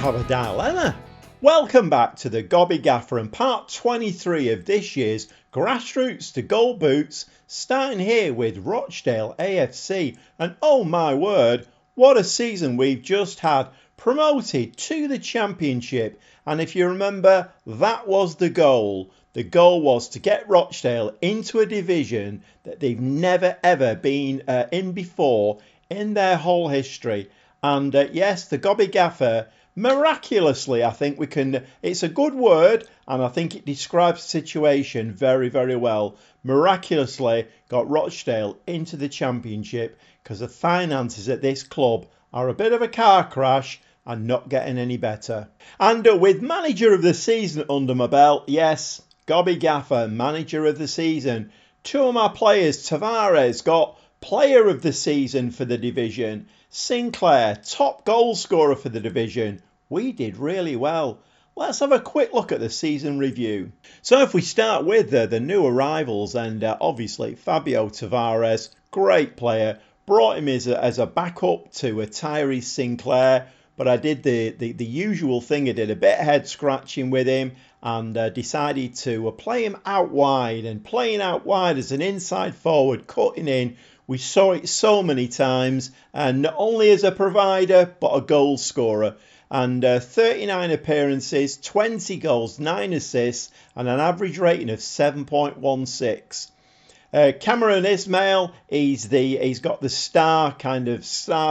have a dilemma. Welcome back to the Gobby Gaffer and part 23 of this year's Grassroots to Gold Boots, starting here with Rochdale AFC. And oh my word, what a season we've just had, promoted to the Championship. And if you remember, that was the goal. The goal was to get Rochdale into a division that they've never ever been in before in their whole history. And yes, the Gobby Gaffer, miraculously, I think we can, it's a good word and I think it describes the situation very, very well. Miraculously got Rochdale into the Championship because the finances at this club are a bit of a car crash and not getting any better. And with Manager of the Season under my belt, yes, Gobby Gaffer, Manager of the Season. Two of my players, Tavares, got Player of the Season for the division. Sinclair, top goal scorer for the division. We did really well. Let's have a quick look at the season review. So if we start with the new arrivals, and obviously Fabio Tavares, great player. Brought him as a backup to Tyrese Sinclair. But I did the usual thing. I did a bit of head scratching with him and decided to play him out wide. And playing out wide as an inside forward, cutting in. We saw it so many times. And not only as a provider, but a goal scorer. And 39 appearances, 20 goals, 9 assists, and an average rating of 7.16. Cameron Ismail, he's got the star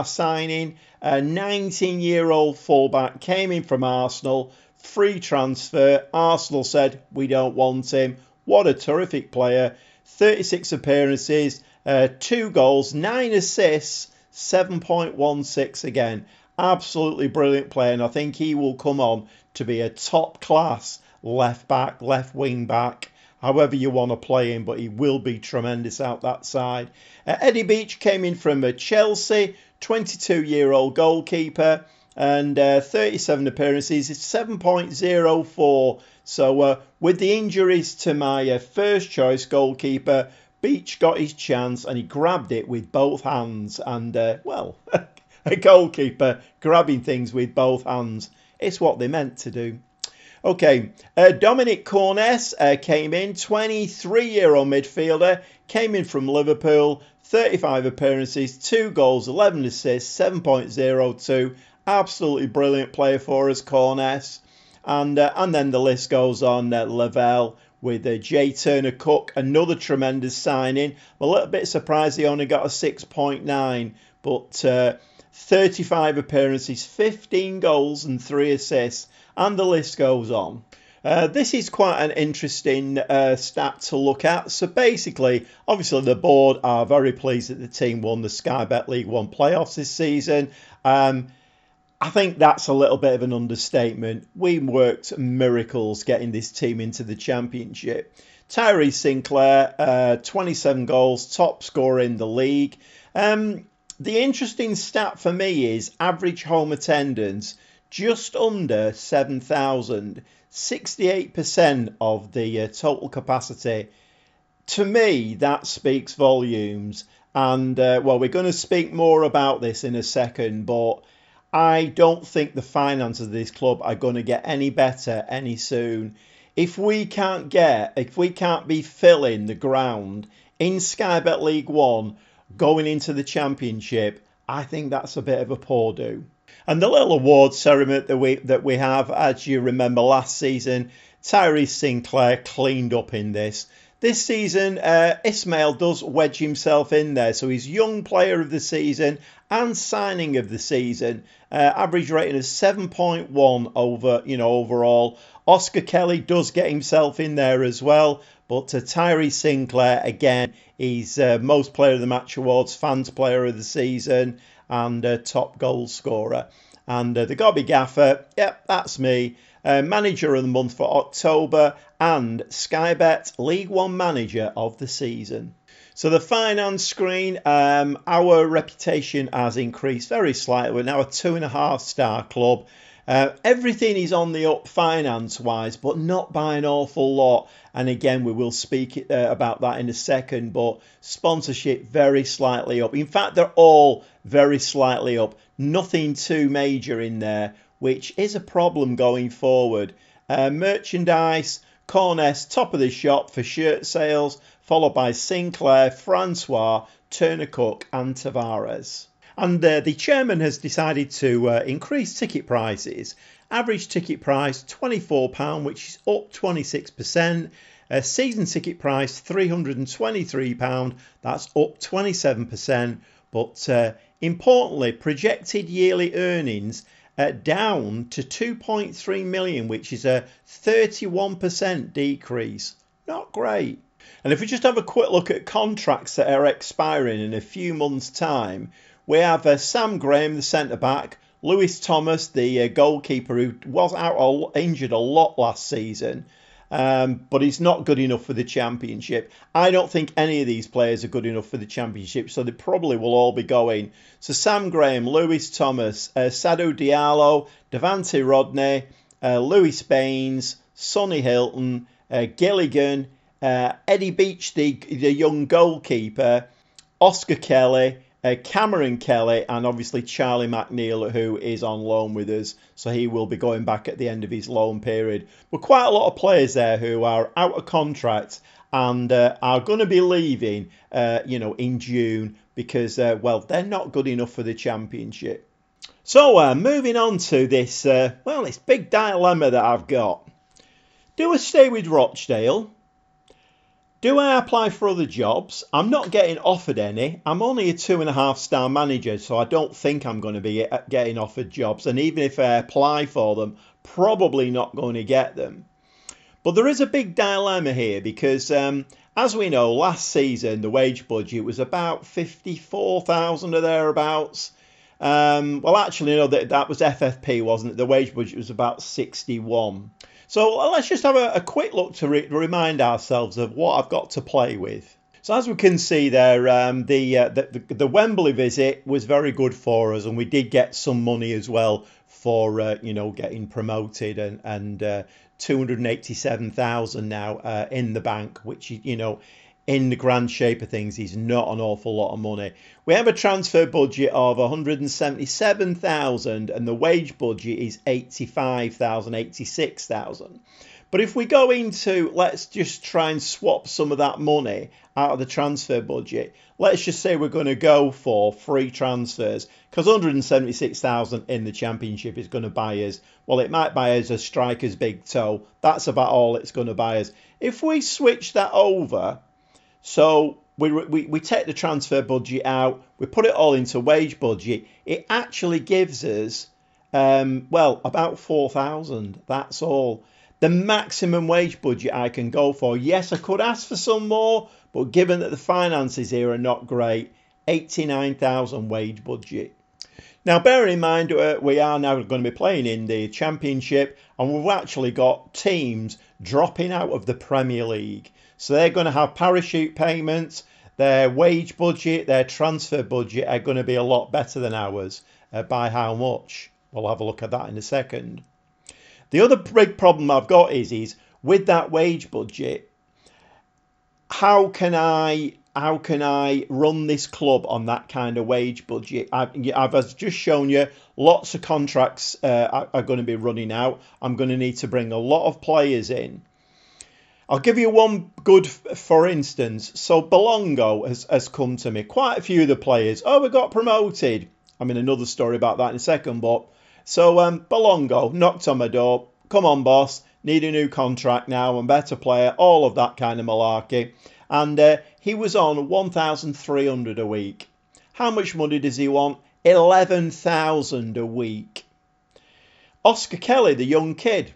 signing. A 19-year-old fullback, came in from Arsenal, free transfer. Arsenal said, we don't want him. What a terrific player. 36 appearances, 2 goals, 9 assists, 7.16 again. Absolutely brilliant player, and I think he will come on to be a top-class left back, left wing back, however you want to play him, but he will be tremendous out that side. Eddie Beach came in from Chelsea, 22-year-old goalkeeper, and 37 appearances, 7.04. So with the injuries to my first choice goalkeeper, Beach got his chance and he grabbed it with both hands. And, well, a goalkeeper grabbing things with both hands, it's what they meant to do. Okay, Dominic Corness came in, 23-year-old midfielder, came in from Liverpool, 35 appearances, 2 goals, 11 assists, 7.02. Absolutely brilliant player for us, Corness. And then the list goes on. Lavelle with J. Turner Cook, another tremendous signing. I'm a little bit surprised he only got a 6.9, but 35 appearances, 15 goals and 3 assists. And the list goes on. This is quite an interesting stat to look at. So basically, obviously the board are very pleased that the team won the Sky Bet League One playoffs this season. I think that's a little bit of an understatement. We worked miracles getting this team into the Championship. Tyrese Sinclair, 27 goals, top scorer in the league. The interesting stat for me is average home attendance, just under 7,000, 68% of the total capacity. To me, that speaks volumes. And, well, we're going to speak more about this in a second, but I don't think the finances of this club are going to get any better any soon. If we can't be filling the ground in Sky Bet League One going into the Championship, I think that's a bit of a poor do. And the little award ceremony that we have, as you remember last season, Tyrese Sinclair cleaned up in this. This season, Ismail does wedge himself in there. So he's Young Player of the Season and Signing of the Season. Average rating of 7.1 overall. Oscar Kelly does get himself in there as well. But Tyrese Sinclair, again, he's Most Player of the Match Awards, Fans Player of the Season, and top goal scorer. And the Gobby Gaffer, yep, that's me. Manager of the month for October and Sky Bet League One Manager of the Season. So the finance screen, our reputation has increased very slightly. We're now a 2.5-star club. Everything is on the up finance-wise, but not by an awful lot. And again, we will speak about that in a second, but sponsorship very slightly up. In fact, they're all very slightly up. Nothing too major in there. which is a problem going forward. Merchandise, Corness, top of the shop for shirt sales, followed by Sinclair, Francois, Turner Cook and Tavares. And the chairman has decided to increase ticket prices. Average ticket price £24, which is up 26%. Season ticket price £323, that's up 27%. But importantly, projected yearly earnings down to 2.3 million, which is a 31% decrease. Not great. And if we just have a quick look at contracts that are expiring in a few months' time, we have Sam Graham, the centre-back, Lewis Thomas, the goalkeeper, who was out injured a lot last season, but he's not good enough for the Championship. I don't think any of these players are good enough for the Championship, so they probably will all be going. So Sam Graham, Lewis Thomas, Sadou Diallo, Devante Rodney, Lewis Baines, Sonny Hilton, Gilligan, Eddie Beach, the young goalkeeper, Oscar Kelly, Cameron Kelly, and obviously Charlie McNeil, who is on loan with us, so he will be going back at the end of his loan period. But quite a lot of players there who are out of contract and are going to be leaving, in June because, they're not good enough for the Championship. So moving on to this, this big dilemma that I've got. Do I stay with Rochdale? Do I apply for other jobs? I'm not getting offered any. I'm only a 2.5-star manager, so I don't think I'm going to be getting offered jobs. And even if I apply for them, probably not going to get them. But there is a big dilemma here because, as we know, last season the wage budget was about 54,000 or thereabouts. Actually, no, that was FFP, wasn't it? The wage budget was about 61. So let's just have a quick look to remind ourselves of what I've got to play with. So as we can see there, the Wembley visit was very good for us, and we did get some money as well for getting promoted, and 287,000 now in the bank, which in the grand shape of things is not an awful lot of money. We have a transfer budget of 177,000 and the wage budget is 85,000, 86,000. But if we go into, let's just try and swap some of that money out of the transfer budget. Let's just say we're going to go for free transfers, because 176,000 in the Championship is going to buy us, it might buy us a striker's big toe. That's about all it's going to buy us. If we switch that over, so we take the transfer budget out, we put it all into wage budget, it actually gives us, about 4,000. That's all. The maximum wage budget I can go for. Yes, I could ask for some more, but given that the finances here are not great, 89,000 wage budget. Now, bearing in mind, we are now going to be playing in the Championship, and we've actually got teams dropping out of the Premier League. So they're going to have parachute payments. Their wage budget, their transfer budget are going to be a lot better than ours. By how much? We'll have a look at that in a second. The other big problem I've got is with that wage budget, how can I run this club on that kind of wage budget? I've just shown you lots of contracts are going to be running out. I'm going to need to bring a lot of players in. I'll give you one good, for instance. So Belongo has come to me. Quite a few of the players. We got promoted. I mean, another story about that in a second. But so Belongo knocked on my door. Come on, boss. Need a new contract now. I'm a better player. All of that kind of malarkey. And he was on 1,300 a week. How much money does he want? 11,000 a week. Oscar Kelly, the young kid.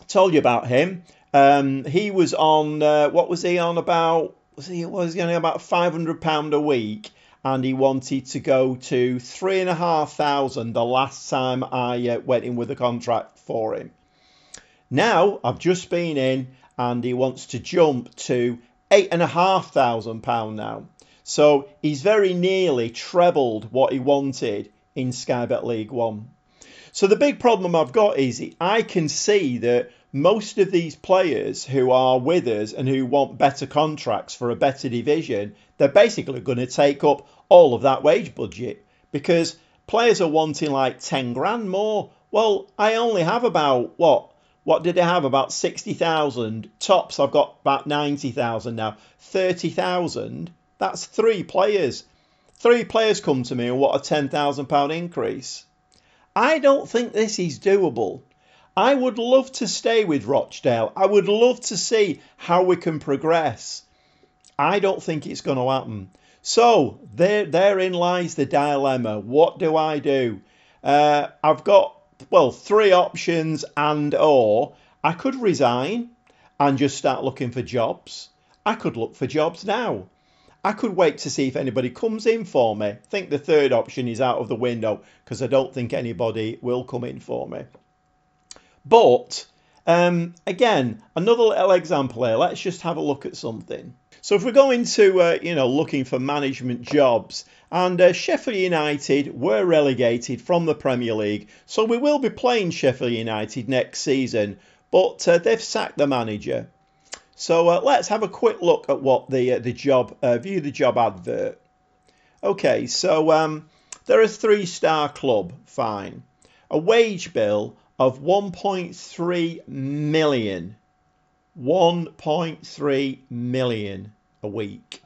Told you about him. He was on, what was he on about? Was he only about £500 a week, and he wanted to go to 3,500 the last time I went in with a contract for him. Now, I've just been in, and he wants to jump to £8,500 now. So he's very nearly trebled what he wanted in Sky Bet League One. So the big problem I've got is I can see that most of these players who are with us and who want better contracts for a better division, they're basically going to take up all of that wage budget, because players are wanting like 10 grand more. Well, I only have about, what did I have? About 60,000. Tops, I've got about 90,000 now. 30,000, that's 3 players. 3 players come to me and what a £10,000 increase. I don't think this is doable. I would love to stay with Rochdale. I would love to see how we can progress. I don't think it's going to happen. So therein lies the dilemma. What do I do? I've got, 3 options or I could resign and just start looking for jobs. I could look for jobs now. I could wait to see if anybody comes in for me. I think the third option is out of the window because I don't think anybody will come in for me. But again, another little example here. Let's just have a look at something. So if we're going to, looking for management jobs, and Sheffield United were relegated from the Premier League, so we will be playing Sheffield United next season, but they've sacked the manager. So let's have a quick look at what the job, view the job advert. Okay, so they're a 3-star club, fine. A wage bill of 1.3 million. 1.3 million a week,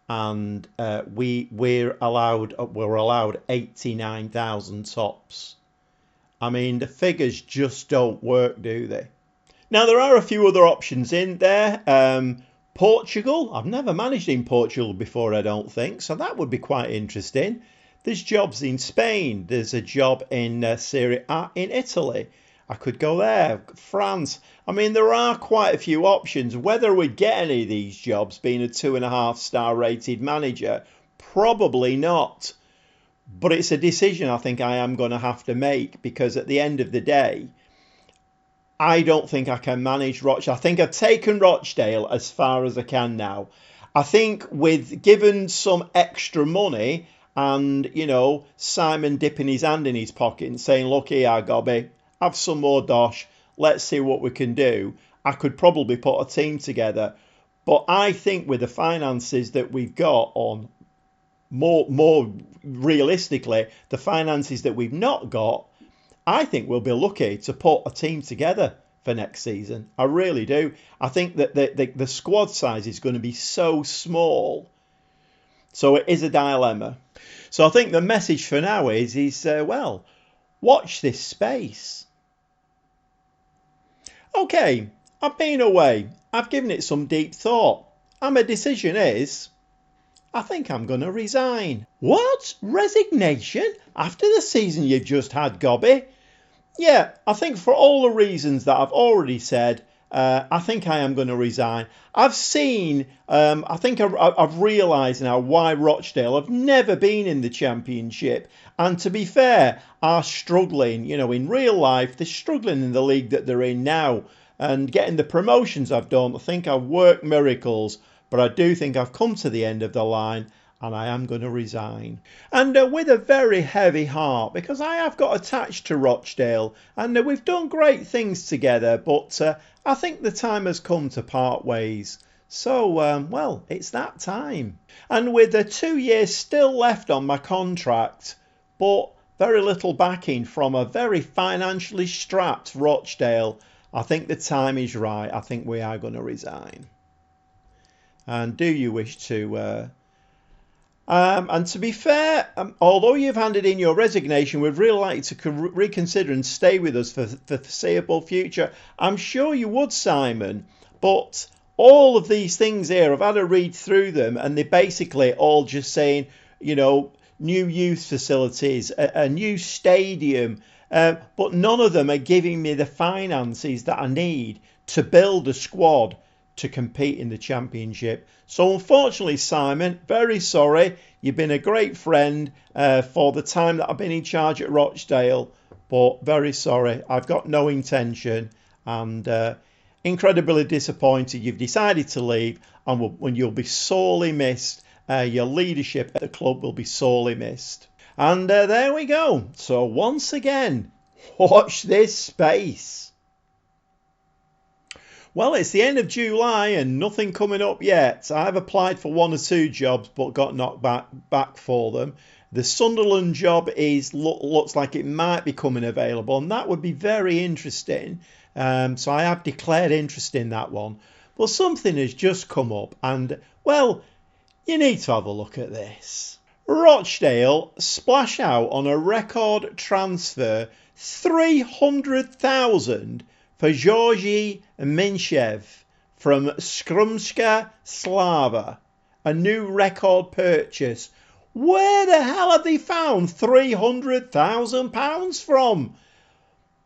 and we're allowed 89,000 tops. I mean, the figures just don't work, do they? Now there are a few other options in there. Portugal, I've never managed in Portugal before, I don't think, so that would be quite interesting. There's jobs in Spain. There's a job in Serie A in Italy. I could go there. France. I mean, there are quite a few options. Whether we get any of these jobs being a 2.5-star rated manager, probably not. But it's a decision I think I am going to have to make, because at the end of the day, I don't think I can manage Rochdale. I think I've taken Rochdale as far as I can now. I think with given some extra money and, Simon dipping his hand in his pocket and saying, look here, Gobby, have some more dosh, let's see what we can do, I could probably put a team together. But I think with the finances that we've got on, more realistically, the finances that we've not got, I think we'll be lucky to put a team together for next season. I really do. I think that the squad size is going to be so small. So it is a dilemma. So I think the message for now is watch this space. Okay, I've been away. I've given it some deep thought. And my decision is, I think I'm going to resign. What? Resignation? After the season you've just had, Gobby? Yeah, I think for all the reasons that I've already said, I think I am going to resign. I've seen, I think I've realised now why Rochdale have never been in the Championship. And to be fair, are struggling, in real life, they're struggling in the league that they're in now. And getting the promotions I've done, I think I've worked miracles. But I do think I've come to the end of the line and I am going to resign. And with a very heavy heart, because I have got attached to Rochdale and we've done great things together, but I think the time has come to part ways. So, it's that time. And with 2 years still left on my contract, but very little backing from a very financially strapped Rochdale, I think the time is right. I think we are going to resign. And do you wish to... and to be fair, although you've handed in your resignation, we'd really like you to reconsider and stay with us for the foreseeable future. I'm sure you would, Simon, but all of these things here, I've had a read through them, and they're basically all just saying, new youth facilities, a new stadium, but none of them are giving me the finances that I need to build a squad to compete in the Championship. So unfortunately, Simon, very sorry. You've been a great friend for the time that I've been in charge at Rochdale, but very sorry. I've got no intention, and incredibly disappointed you've decided to leave, and when you'll be sorely missed. Your leadership at the club will be sorely missed. And there we go. So once again, watch this space. Well, it's the end of July and nothing coming up yet. I've applied for 1 or 2 jobs but got knocked back for them. The Sunderland job looks like it might be coming available, and that would be very interesting. So I have declared interest in that one. But something has just come up, and, well, you need to have a look at this. Rochdale splash out on a record transfer, 300,000 for Georgi Minshev from Skrumska Slava. A new record purchase. Where the hell have they found £300,000 from?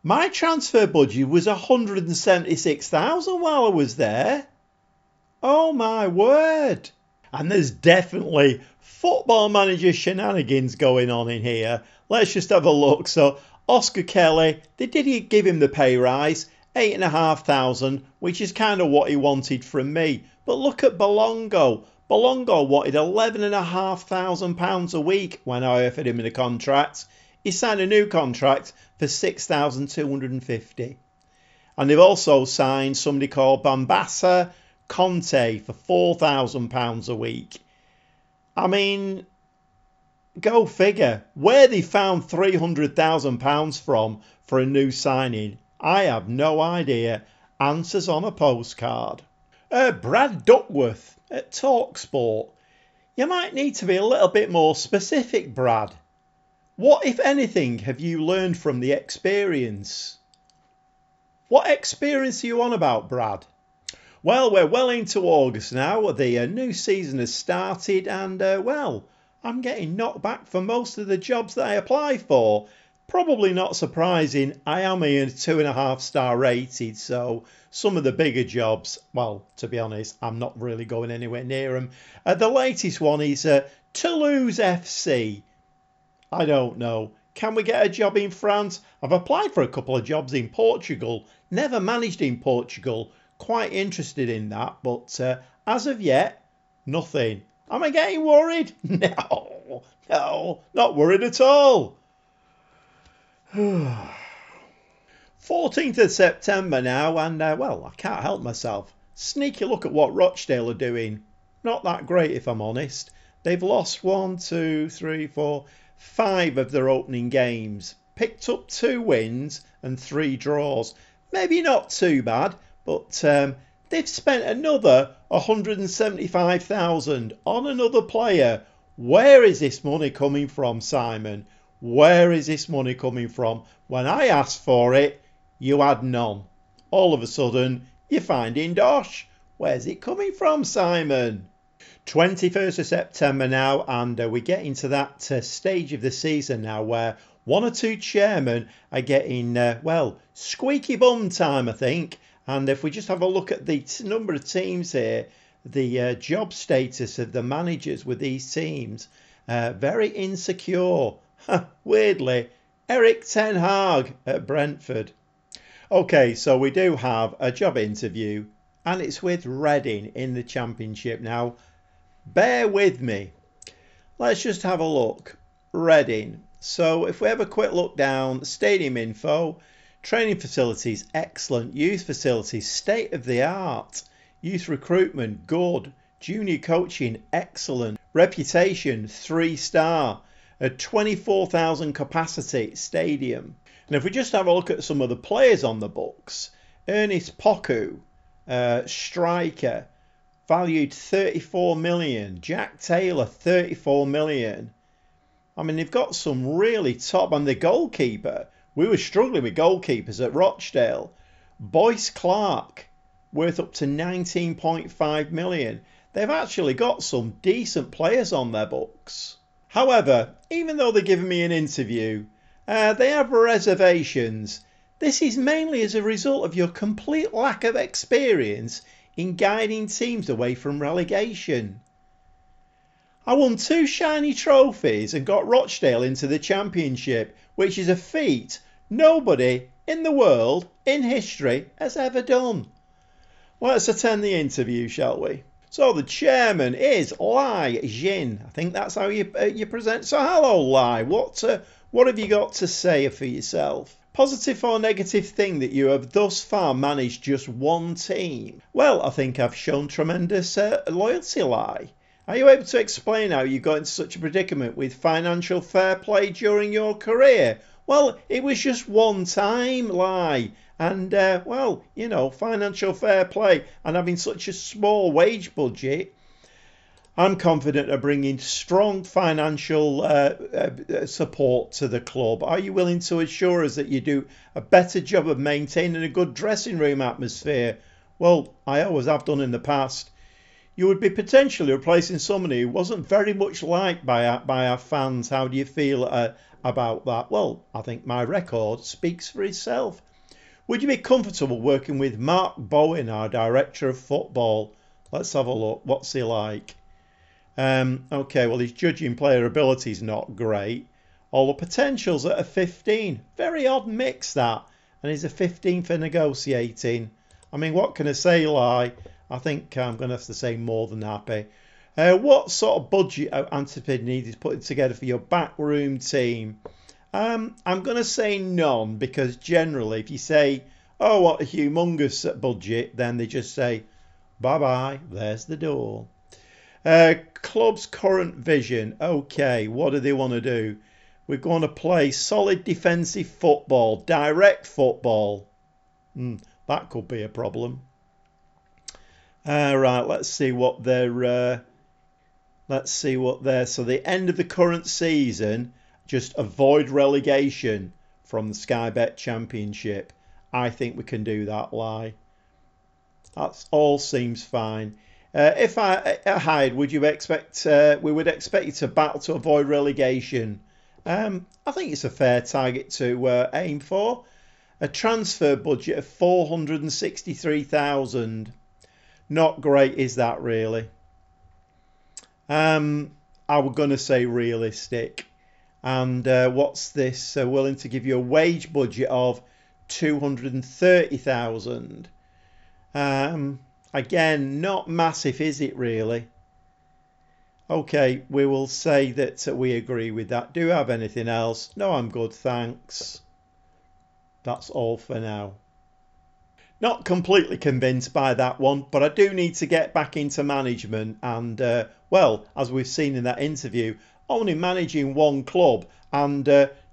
My transfer budget was 176,000 while I was there. Oh my word. And there's definitely Football Manager shenanigans going on in here. Let's just have a look. So Oscar Kelly, they did give him the pay rise, 8,500, which is kind of what he wanted from me. But look at Bolongo. Bolongo wanted £11,500 a week when I offered him a contract. He signed a new contract for 6,250. And they've also signed somebody called Bambasa Conte for £4,000 a week. I mean, go figure. Where they found £300,000 from for a new signing, I have no idea. Answers on a postcard. Brad Duckworth at TalkSport. You might need to be a little bit more specific, Brad. What, if anything, have you learned from the experience? What experience are you on about, Brad? Well, we're well into August now. The new season has started and, well, I'm getting knocked back for most of the jobs that I apply for. Probably not surprising. I am a 2.5-star rated, so some of the bigger jobs, well, to be honest, I'm not really going anywhere near them. The latest one is Toulouse FC. I don't know. Can we get a job in France? I've applied for a couple of jobs in Portugal. Never managed in Portugal. Quite interested in that, but as of yet, nothing. Am I getting worried? No, not worried at all. 14th of September now, and well, I can't help myself. Sneaky look at what Rochdale are doing. Not that great, if I'm honest. They've lost 5 of their opening games. Picked up 2 wins and 3 draws. Maybe not too bad, but they've spent another 175,000 on another player. Where is this money coming from, Simon? Where is this money coming from? When I asked for it, you had none. All of a sudden, you're finding dosh. Where's it coming from, Simon? 21st of September now, and we get into that stage of the season now where 1 or 2 chairmen are getting, well, squeaky bum time, I think. And if we just have a look at the number of teams here, the job status of the managers with these teams, very insecure. Weirdly, Eric Ten Hag at Brentford. Okay, so we do have a job interview, and it's with Reading in the Championship. Now, bear with me. Let's just have a look. Reading. So if we have a quick look down, stadium info, training facilities, excellent. Youth facilities, state of the art. Youth recruitment, good. Junior coaching, excellent. Reputation, 3-star. A 24,000 capacity stadium. And if we just have a look at some of the players on the books, Ernest Poku, striker, valued 34 million. Jack Taylor, 34 million. I mean, they've got some really top, and the goalkeeper, we were struggling with goalkeepers at Rochdale. Boyce Clark, worth up to 19.5 million. They've actually got some decent players on their books. However, even though they're giving me an interview, they have reservations. This is mainly as a result of your complete lack of experience in guiding teams away from relegation. I won 2 shiny trophies and got Rochdale into the Championship, which is a feat nobody in the world, in history, has ever done. Let's attend the interview, shall we? So the chairman is Lai Jin. I think that's how you present. So hello, Lai. What have you got to say for yourself? Positive or negative thing that you have thus far managed just one team? Well, I think I've shown tremendous loyalty, Lai. Are you able to explain how you got into such a predicament with financial fair play during your career? Well, it was just one time, and well, you know, financial fair play and having such a small wage budget. I'm confident of bringing strong financial support to the club. Are you willing to assure us that you do a better job of maintaining a good dressing room atmosphere? Well, I always have done in the past. You would be potentially replacing somebody who wasn't very much liked by our fans. How do you feel about that? Well, I think my record speaks for itself. Would you be comfortable working with Mark Bowen, our director of football? Let's have a look. What's he like? Okay, well, his judging player ability is not great. All the potentials at a 15. Very odd mix, that. And he's a 15 for negotiating. I mean, what can I say, I think I'm going to have to say more than happy. What sort of budget Antipid needs putting together for your backroom team? I'm going to say none, because generally if you say, oh, what a humongous budget, then they just say, bye-bye, there's the door. Club's current vision. Okay, what do they want to do? We're going to play solid defensive football, direct football. That could be a problem. Right, let's see what they're. So the end of the current season, just avoid relegation from the Sky Bet Championship. I think we can do that, That all seems fine. If I hired, would you expect? We would expect you to battle to avoid relegation. I think it's a fair target to aim for. A transfer budget of 463,000. Not great, is that really? I was going to say realistic. And what's this? Willing to give you a wage budget of 230,000. Again, not massive, is it really? Okay, we will say that we agree with that. Do you have anything else? No, I'm good, thanks. That's all for now. Not completely convinced by that one, but I do need to get back into management and, well, as we've seen in that interview, only managing one club and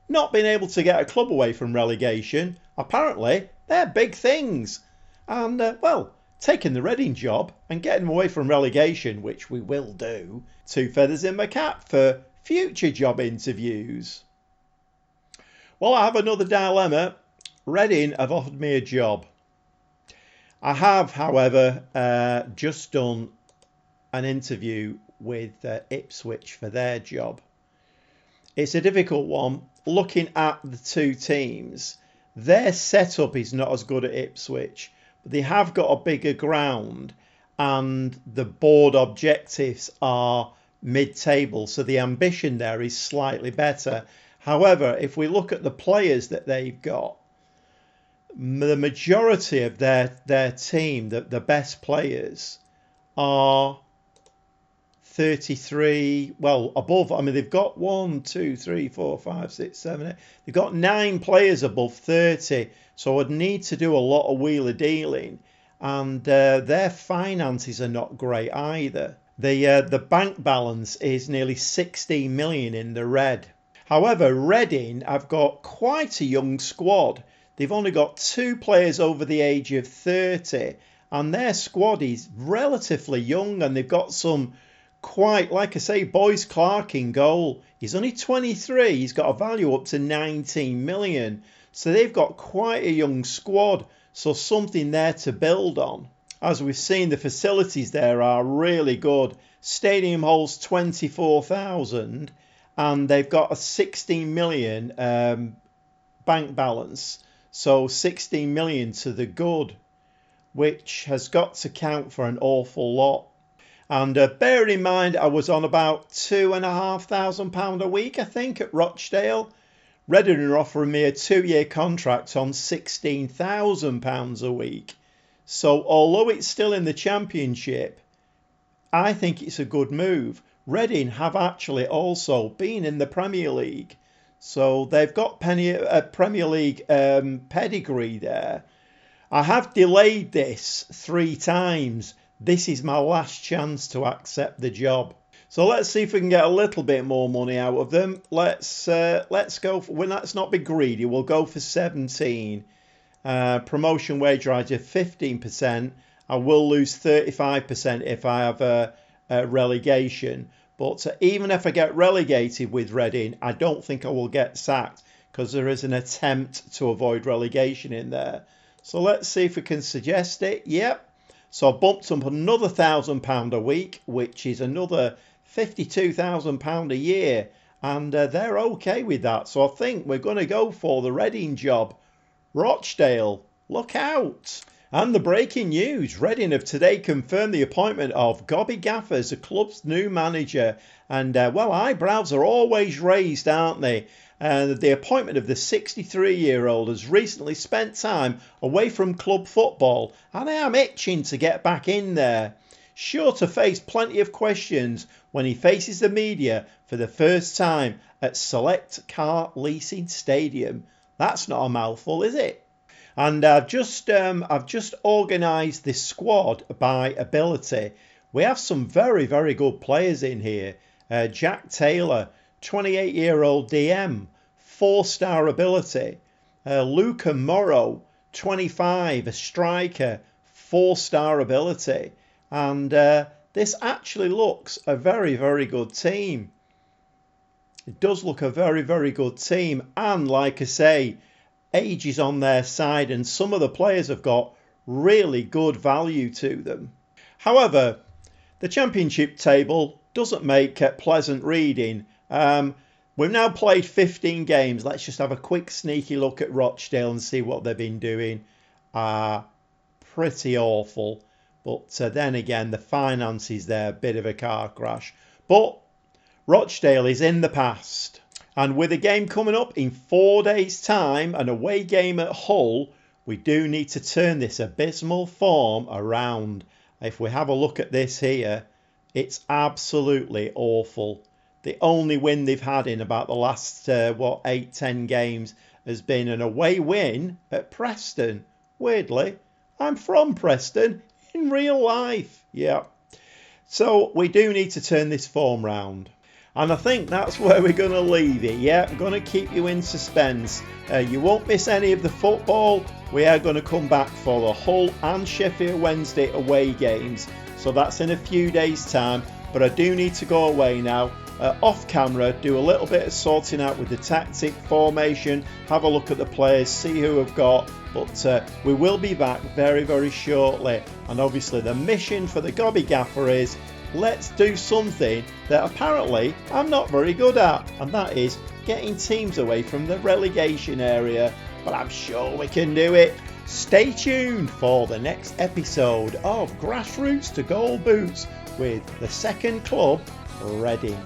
not being able to get a club away from relegation, apparently, they're big things. And, well, taking the Reading job and getting them away from relegation, which we will do, 2 feathers in my cap for future job interviews. Well, I have another dilemma. Reading have offered me a job. I have, however, just done an interview with Ipswich for their job. It's a difficult one. Looking at the two teams, their setup is not as good at Ipswich, but they have got a bigger ground and the board objectives are mid-table, so the ambition there is slightly better. However, if we look at the players that they've got, the majority of their team, the best players, are 33, well, above. I mean, they've got 1, 2, 3, 4, 5, 6, 7, 8. They've got 9 players above 30. So I'd need to do a lot of wheeler dealing. And their finances are not great either. The bank balance is nearly 16 million in the red. However, Reading have got quite a young squad. They've only got 2 players over the age of 30, and their squad is relatively young, and they've got some quite, like I say, Boyce Clark in goal. He's only 23. He's got a value up to 19 million. So they've got quite a young squad, so something there to build on. As we've seen, the facilities there are really good. Stadium holds 24,000, and they've got a 16 million bank balance. So 16 million to the good, which has got to count for an awful lot. And bearing in mind, I was on about £2,500 a week, I think, at Rochdale. Reading are offering me a 2-year contract on £16,000 a week. So although it's still in the Championship, I think it's a good move. Reading have actually also been in the Premier League. So they've got Premier League pedigree there. I have delayed this 3 times. This is my last chance to accept the job. So let's see if we can get a little bit more money out of them. Let's go for, well, let's not be greedy. We'll go for 17. Promotion wage rise of 15%. I will lose 35% if I have a relegation. But even if I get relegated with Reading, I don't think I will get sacked because there is an attempt to avoid relegation in there. So let's see if we can suggest it. Yep. So I bumped up another £1,000 a week, which is another £52,000 a year. And they're okay with that. So I think we're going to go for the Reading job. Rochdale, look out. And the breaking news, Reading have today confirmed the appointment of Gobby Gaffer as the club's new manager. And, well, eyebrows are always raised, aren't they? The appointment of the 63-year-old has recently spent time away from club football, and I am itching to get back in there. Sure to face plenty of questions when he faces the media for the first time at Select Car Leasing Stadium. That's not a mouthful, is it? And I've just organised this squad by ability. We have some very, very good players in here. Jack Taylor, 28-year-old DM, 4-star ability. Luca Morrow, 25, a striker, 4-star ability. And this actually looks a very, very good team. It does look a very, very good team. And like I say, age is on their side and some of the players have got really good value to them. However, the championship table doesn't make pleasant reading. We've now played 15 games. Let's just have a quick sneaky look at Rochdale and see what they've been doing. Pretty awful. But then again, the finances there, a bit of a car crash. But Rochdale is in the past. And with a game coming up in 4 days' time, an away game at Hull, we do need to turn this abysmal form around. If we have a look at this here, it's absolutely awful. The only win they've had in about the last, 8-10 games has been an away win at Preston. Weirdly, I'm from Preston in real life. Yeah. So we do need to turn this form round. And I think that's where we're going to leave it. Yeah, I'm going to keep you in suspense. You won't miss any of the football. We are going to come back for the Hull and Sheffield Wednesday away games. So that's in a few days' time. But I do need to go away now. Off camera, do a little bit of sorting out with the tactic, formation, have a look at the players, see who we've got. But we will be back very, very shortly. And obviously the mission for the Gobby Gaffer is, let's do something that apparently I'm not very good at, and that is getting teams away from the relegation area. But I'm sure we can do it. Stay tuned for the next episode of Grassroots to Goal Boots with the second club, Reading.